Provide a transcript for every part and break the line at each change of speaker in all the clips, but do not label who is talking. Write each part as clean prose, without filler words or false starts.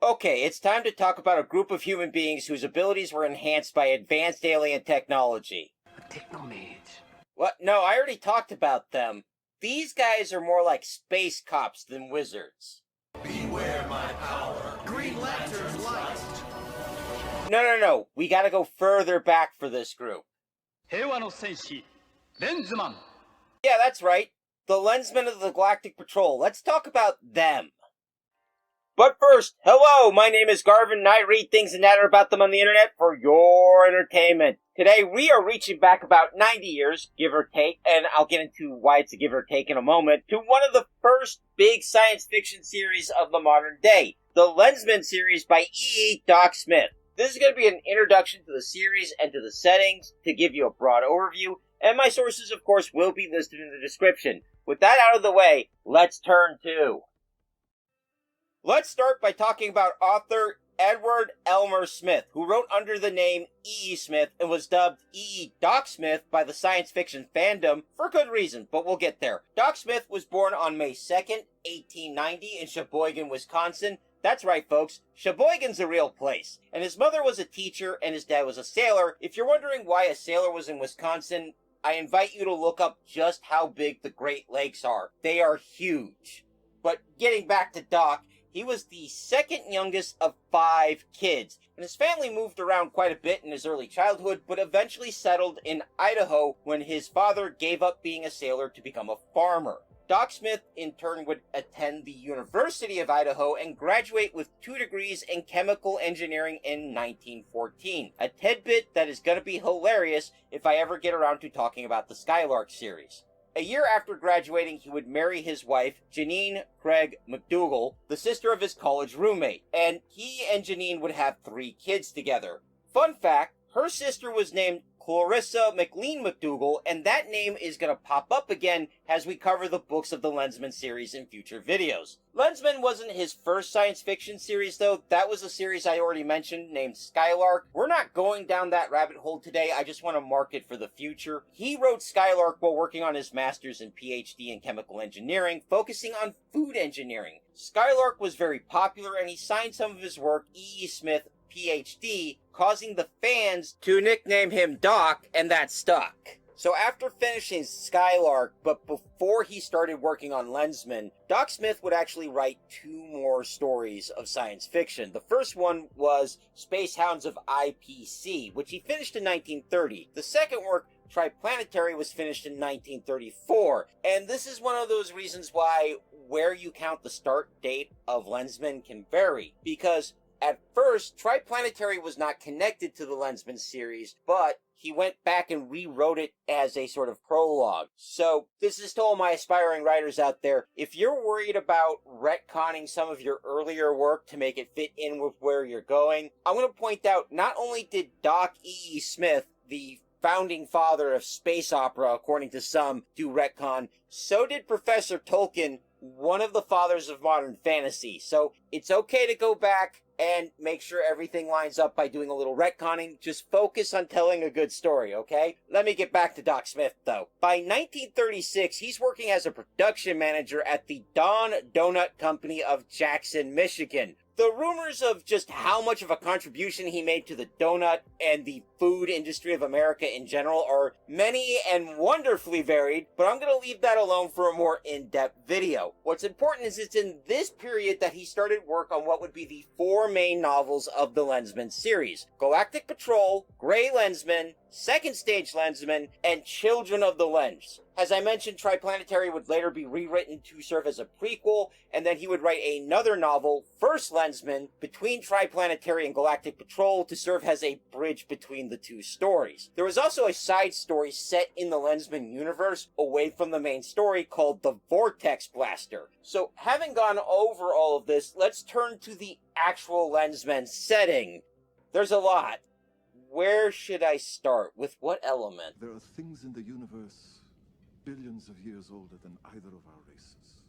Okay, it's time to talk about a group of human beings whose abilities were enhanced by advanced alien technology.
A technomage.
What? No, I already talked about them. These guys are more like space cops than wizards.
Beware my power. Green Lantern's light.
No. We gotta go further back for this group.
平和の戦士、レンズマン。
Yeah, that's right. The Lensmen of the Galactic Patrol. Let's talk about them. But first, hello, my name is Garvin, and I read things and natter about them on the internet for your entertainment. Today, we are reaching back about 90 years, give or take, and I'll get into why it's a give or take in a moment, to one of the first big science fiction series of the modern day, the Lensmen series by E. Doc Smith. This is going to be an introduction to the series and to the settings, to give you a broad overview, and my sources, of course, will be listed in the description. With that out of the way, let's turn to... Let's start by talking about author Edward Elmer Smith, who wrote under the name E. Smith and was dubbed E. Doc Smith by the science fiction fandom for good reason, but we'll get there. Doc Smith was born on May 2nd, 1890 in Sheboygan, Wisconsin. That's right, folks. Sheboygan's a real place. And his mother was a teacher and his dad was a sailor. If you're wondering why a sailor was in Wisconsin, I invite you to look up just how big the Great Lakes are. They are huge. But getting back to Doc, he was the second youngest of 5 kids, and his family moved around quite a bit in his early childhood, but eventually settled in Idaho when his father gave up being a sailor to become a farmer. Doc Smith, in turn, would attend the University of Idaho and graduate with 2 degrees in chemical engineering in 1914, a tidbit that is going to be hilarious if I ever get around to talking about the Skylark series. A year after graduating, he would marry his wife, Janine Craig McDougal, the sister of his college roommate, and he and Janine would have 3 kids together. Fun fact, her sister was named Clarissa McLean McDougal, and that name is going to pop up again as we cover the books of the Lensmen series in future videos. Lensmen wasn't his first science fiction series, though. That was a series I already mentioned named Skylark. We're not going down that rabbit hole today. I just want to mark it for the future. He wrote Skylark while working on his master's and PhD in chemical engineering, focusing on food engineering. Skylark was very popular, and he signed some of his work E. Smith, PhD, causing the fans to nickname him Doc, and that stuck. So after finishing Skylark, but before he started working on Lensmen, Doc Smith would actually write 2 more stories of science fiction. The first one was Space Hounds of IPC, which he finished in 1930. The second work, Triplanetary, was finished in 1934, and this is one of those reasons why where you count the start date of Lensmen can vary, because at first, Triplanetary was not connected to the Lensmen series, but he went back and rewrote it as a sort of prologue. So this is to all my aspiring writers out there. If you're worried about retconning some of your earlier work to make it fit in with where you're going, I'm going to point out not only did Doc E. Smith, the founding father of space opera, according to some, do retcon, so did Professor Tolkien, one of the fathers of modern fantasy. So it's okay to go back and make sure everything lines up by doing a little retconning. Just focus on telling a good story, okay? Let me get back to Doc Smith, though. By 1936, he's working as a production manager at the Dawn Donut Company of Jackson, Michigan. The rumors of just how much of a contribution he made to the donut and the food industry of America in general are many and wonderfully varied, but I'm going to leave that alone for a more in-depth video. What's important is it's in this period that he started work on what would be the 4 main novels of the Lensmen series: Galactic Patrol, Grey Lensmen, Second Stage Lensmen, and Children of the Lens. As I mentioned, Triplanetary would later be rewritten to serve as a prequel, and then he would write another novel, First Lensmen, between Triplanetary and Galactic Patrol to serve as a bridge between the 2 stories. There was also a side story set in the Lensmen universe, away from the main story, called The Vortex Blaster. So, having gone over all of this, let's turn to the actual Lensmen setting. There's a lot. Where should I start? With what element?
There are things in the universe billions of years older than either of our races.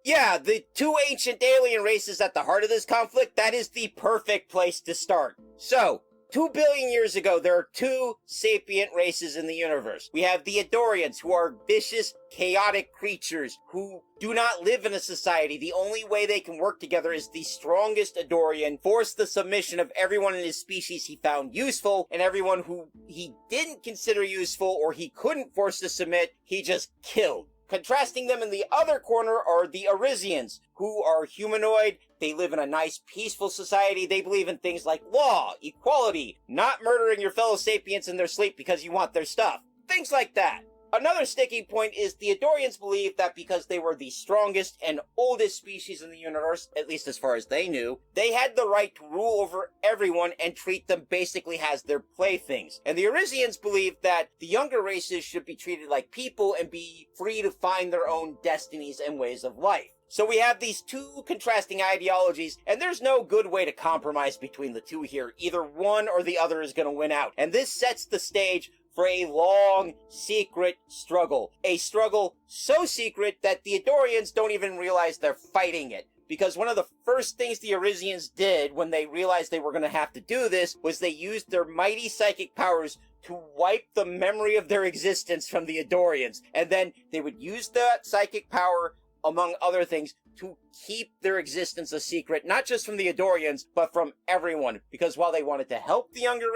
Yeah, the 2 ancient alien races at the heart of this conflict, that is the perfect place to start. So, 2 billion years ago, there are two sapient races in the universe. We have the Adorians, who are vicious, chaotic creatures who do not live in a society. The only way they can work together is the strongest Adorian forced the submission of everyone in his species he found useful, and everyone who he didn't consider useful or he couldn't force to submit, he just killed. Contrasting them in the other corner are the Arisians, who are humanoid. They live in a nice, peaceful society. They believe in things like law, equality, not murdering your fellow sapients in their sleep because you want their stuff. Things like that. Another sticking point is the Adorians believe that because they were the strongest and oldest species in the universe, at least as far as they knew, they had the right to rule over everyone and treat them basically as their playthings. And the Arisians believe that the younger races should be treated like people and be free to find their own destinies and ways of life. So we have these two contrasting ideologies, and there's no good way to compromise between the two here. Either one or the other is going to win out. And this sets the stage for a long, secret struggle. A struggle so secret that the Adorians don't even realize they're fighting it. Because one of the first things the Arisians did when they realized they were going to have to do this was they used their mighty psychic powers to wipe the memory of their existence from the Adorians. And then they would use that psychic power, among other things, to keep their existence a secret, not just from the Adorians, but from everyone. Because while they wanted to help the younger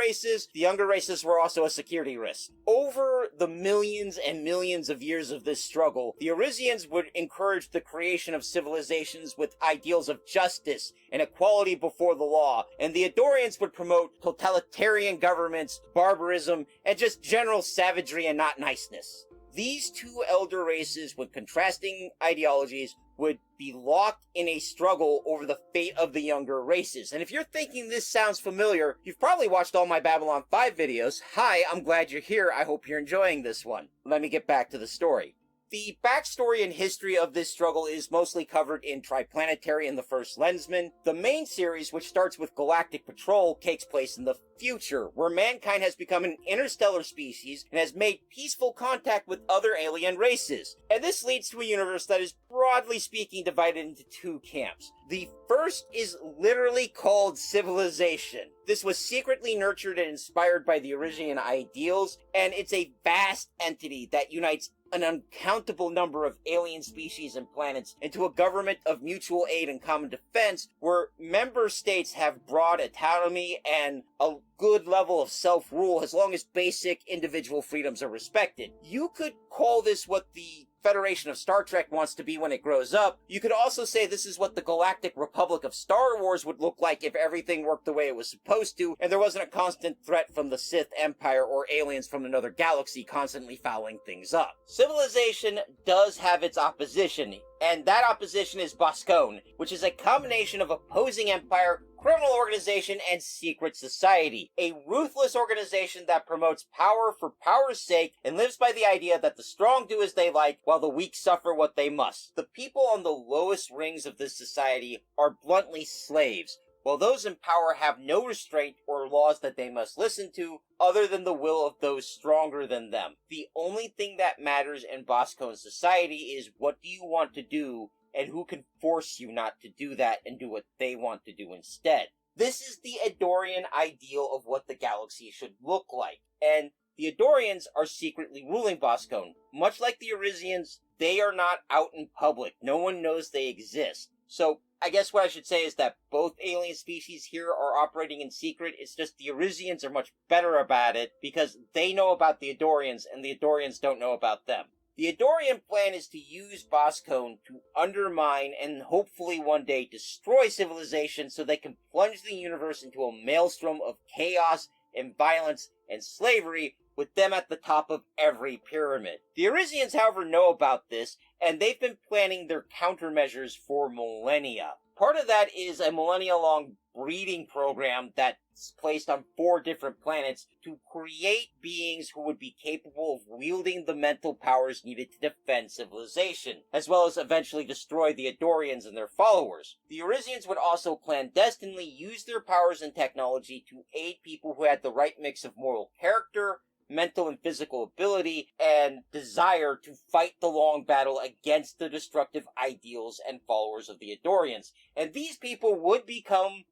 races were also a security risk. Over the millions and millions of years of this struggle, the Arisians would encourage the creation of civilizations with ideals of justice and equality before the law, and the Adorians would promote totalitarian governments, barbarism, and just general savagery and not niceness. These two elder races with contrasting ideologies would be locked in a struggle over the fate of the younger races. And if you're thinking this sounds familiar, you've probably watched all my Babylon 5 videos. Hi, I'm glad you're here. I hope you're enjoying this one. Let me get back to the story. The backstory and history of this struggle is mostly covered in Triplanetary and the First Lensmen. The main series, which starts with Galactic Patrol, takes place in the future, where mankind has become an interstellar species and has made peaceful contact with other alien races. And this leads to a universe that is, broadly speaking, divided into two camps. The first is literally called civilization. This was secretly nurtured and inspired by the Arisian ideals, and it's a vast entity that unites an uncountable number of alien species and planets into a government of mutual aid and common defense where member states have broad autonomy and a good level of self-rule as long as basic individual freedoms are respected. You could call this what the Federation of Star Trek wants to be when it grows up. You could also say this is what the Galactic Republic of Star Wars would look like if everything worked the way it was supposed to, and there wasn't a constant threat from the Sith Empire or aliens from another galaxy constantly fouling things up. Civilization does have its opposition, and that opposition is Boskone, which is a combination of opposing empire, criminal organization, and secret society. A ruthless organization that promotes power for power's sake and lives by the idea that the strong do as they like while the weak suffer what they must. The people on the lowest rings of this society are bluntly slaves, while those in power have no restraint or laws that they must listen to other than the will of those stronger than them. The only thing that matters in Boskone society is what do you want to do and who can force you not to do that and do what they want to do instead. This is the Adorian ideal of what the galaxy should look like, and the Adorians are secretly ruling Boskone. Much like the Arisians, they are not out in public. No one knows they exist. So I guess what I should say is that both alien species here are operating in secret. It's just the Arisians are much better about it because they know about the Adorians and the Adorians don't know about them. The Adorian plan is to use Boskone to undermine and hopefully one day destroy civilization so they can plunge the universe into a maelstrom of chaos and violence and slavery with them at the top of every pyramid. The Arisians, however, know about this, and they've been planning their countermeasures for millennia. Part of that is a millennia-long breeding program that's placed on 4 different planets to create beings who would be capable of wielding the mental powers needed to defend civilization, as well as eventually destroy the Adorians and their followers. The Arisians would also clandestinely use their powers and technology to aid people who had the right mix of moral character, mental and physical ability, and desire to fight the long battle against the destructive ideals and followers of the Adorians. And these people would become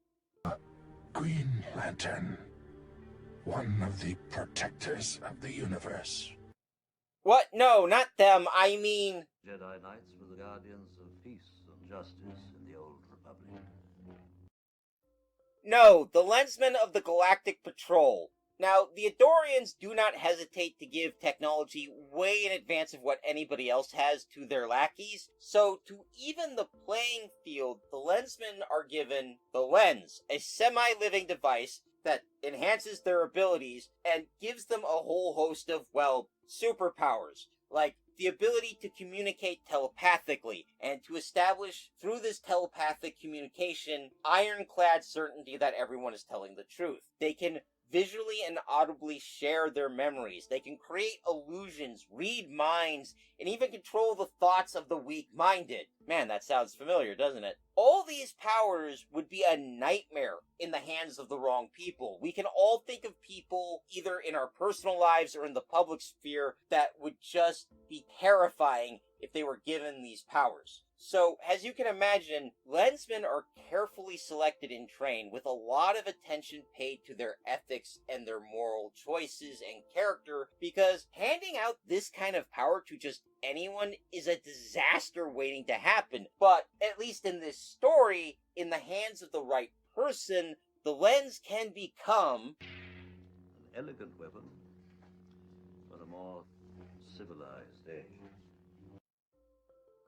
Green Lantern.
one of the protectors of the universe.
What? No, not them. I mean...
Jedi Knights were the guardians of peace and justice in the Old Republic.
No, the Lensmen of the Galactic Patrol. Now, the Adorians do not hesitate to give technology way in advance of what anybody else has to their lackeys, so to even the playing field, the Lensmen are given the Lens, a semi-living device that enhances their abilities and gives them a whole host of, well, superpowers, like the ability to communicate telepathically and to establish through this telepathic communication ironclad certainty that everyone is telling the truth. They can visually and audibly share their memories. They can create illusions, read minds, and even control the thoughts of the weak-minded. Man, that sounds familiar, doesn't it? All these powers would be a nightmare in the hands of the wrong people. We can all think of people, either in our personal lives or in the public sphere, that would just be terrifying if they were given these powers. So, as you can imagine, Lensmen are carefully selected and trained with a lot of attention paid to their ethics and their moral choices and character, because handing out this kind of power to just anyone is a disaster waiting to happen. But, at least in this story, in the hands of the right person, the Lens can become
An elegant weapon for a more civilized age.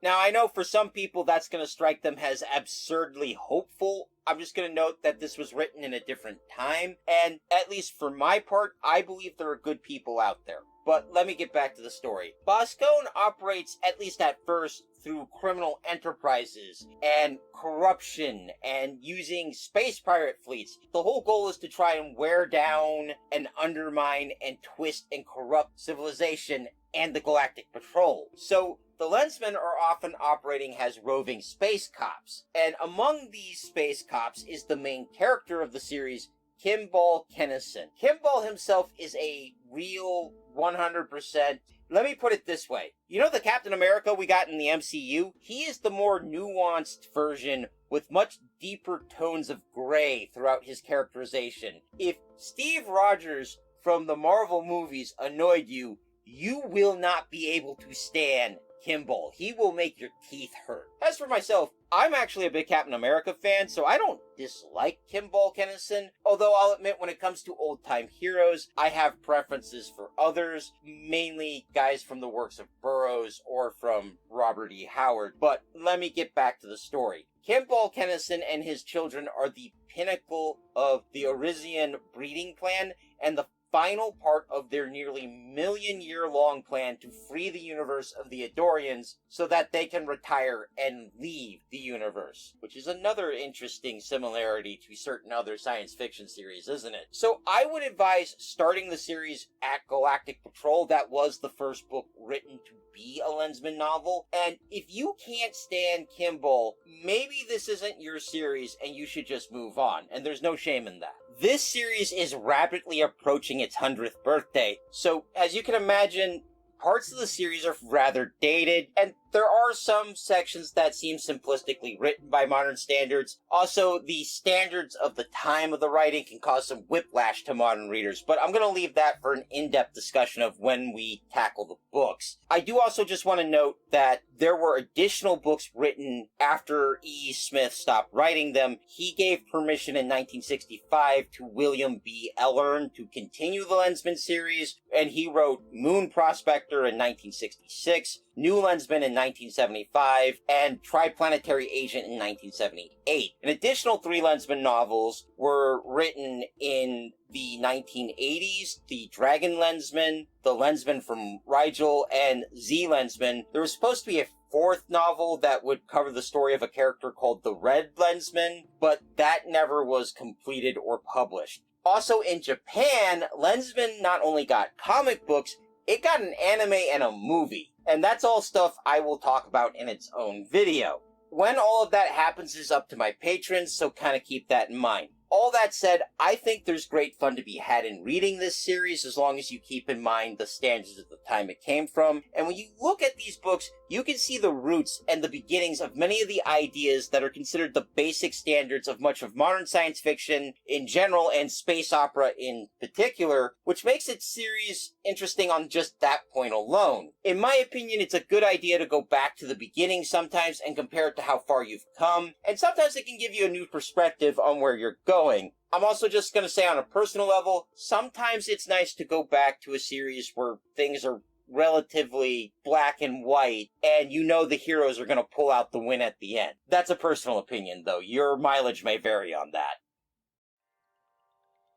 Now, I know for some people that's going to strike them as absurdly hopeful. I'm just going to note that this was written in a different time, and at least for my part, I believe there are good people out there. But let me get back to the story. Boskone operates, at least at first, through criminal enterprises and corruption and using space pirate fleets. The whole goal is to try and wear down and undermine and twist and corrupt civilization and the Galactic Patrol. So the Lensmen are often operating as roving space cops, and among these space cops is the main character of the series, Kimball Kennison. Kimball himself is a real 100%... Let me put it this way. You know the Captain America we got in the MCU? He is the more nuanced version with much deeper tones of gray throughout his characterization. If Steve Rogers from the Marvel movies annoyed you, you will not be able to stand Kimball. He will make your teeth hurt. As for myself, I'm actually a big Captain America fan, so I don't dislike Kimball Kennison, although I'll admit when it comes to old-time heroes, I have preferences for others, mainly guys from the works of Burroughs or from Robert E. Howard. But let me get back to the story. Kimball Kennison and his children are the pinnacle of the Arisian breeding plan and the final part of their nearly million-year-long plan to free the universe of the Adorians so that they can retire and leave the universe, which is another interesting similarity to certain other science fiction series, isn't it? So I would advise starting the series at Galactic Patrol. That was the first book written to be a Lensman novel, and if you can't stand Kimball, maybe this isn't your series and you should just move on, and there's no shame in that. This series is rapidly approaching its 100th birthday, so as you can imagine, parts of the series are rather dated, and there are some sections that seem simplistically written by modern standards. Also, the standards of the time of the writing can cause some whiplash to modern readers, but I'm going to leave that for an in-depth discussion of when we tackle the books. I do also just want to note that there were additional books written after E. Smith stopped writing them. He gave permission in 1965 to William B. Ellern to continue the Lensman series, and he wrote Moon Prospector in 1966, New Lensman in 1975, and Triplanetary Agent in 1978. An additional 3 Lensman novels were written in the 1980s, the Dragon Lensman, the Lensman from Rigel, and Z Lensman. There was supposed to be a 4th novel that would cover the story of a character called the Red Lensman, but that never was completed or published. Also in Japan, Lensman not only got comic books, it got an anime and a movie. And that's all stuff I will talk about in its own video. When all of that happens is up to my patrons, so kind of keep that in mind. All that said, I think there's great fun to be had in reading this series as long as you keep in mind the standards of the time it came from. And when you look at these books, you can see the roots and the beginnings of many of the ideas that are considered the basic standards of much of modern science fiction in general and space opera in particular, which makes its series interesting on just that point alone. In my opinion, it's a good idea to go back to the beginning sometimes and compare it to how far you've come, and sometimes it can give you a new perspective on where you're going. I'm also just going to say on a personal level, sometimes it's nice to go back to a series where things are relatively black and white, and you know the heroes are going to pull out the win at the end. That's a personal opinion, though. Your mileage may vary on that.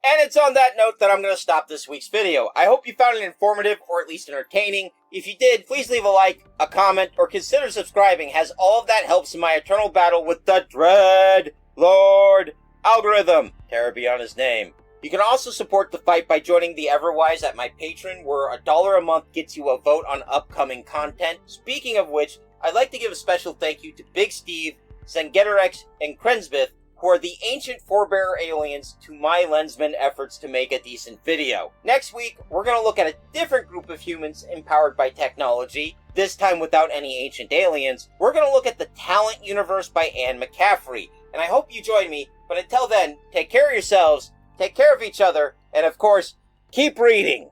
And it's on that note that I'm going to stop this week's video. I hope you found it informative, or at least entertaining. If you did, please leave a like, a comment, or consider subscribing, as all of that helps in my eternal battle with the Dread Lord algorithm. Terror be on his name. You can also support the fight by joining the Everwise at my Patreon, where $1 a month gets you a vote on upcoming content. Speaking of which, I'd like to give a special thank you to Big Steve, Zengetarex, and Krensbith, who are the ancient forebearer aliens to my Lensmen efforts to make a decent video. Next week, we're going to look at a different group of humans empowered by technology, this time without any ancient aliens. We're going to look at the Talent Universe by Anne McCaffrey, and I hope you join me, but until then, take care of yourselves, take care of each other, and of course, keep reading!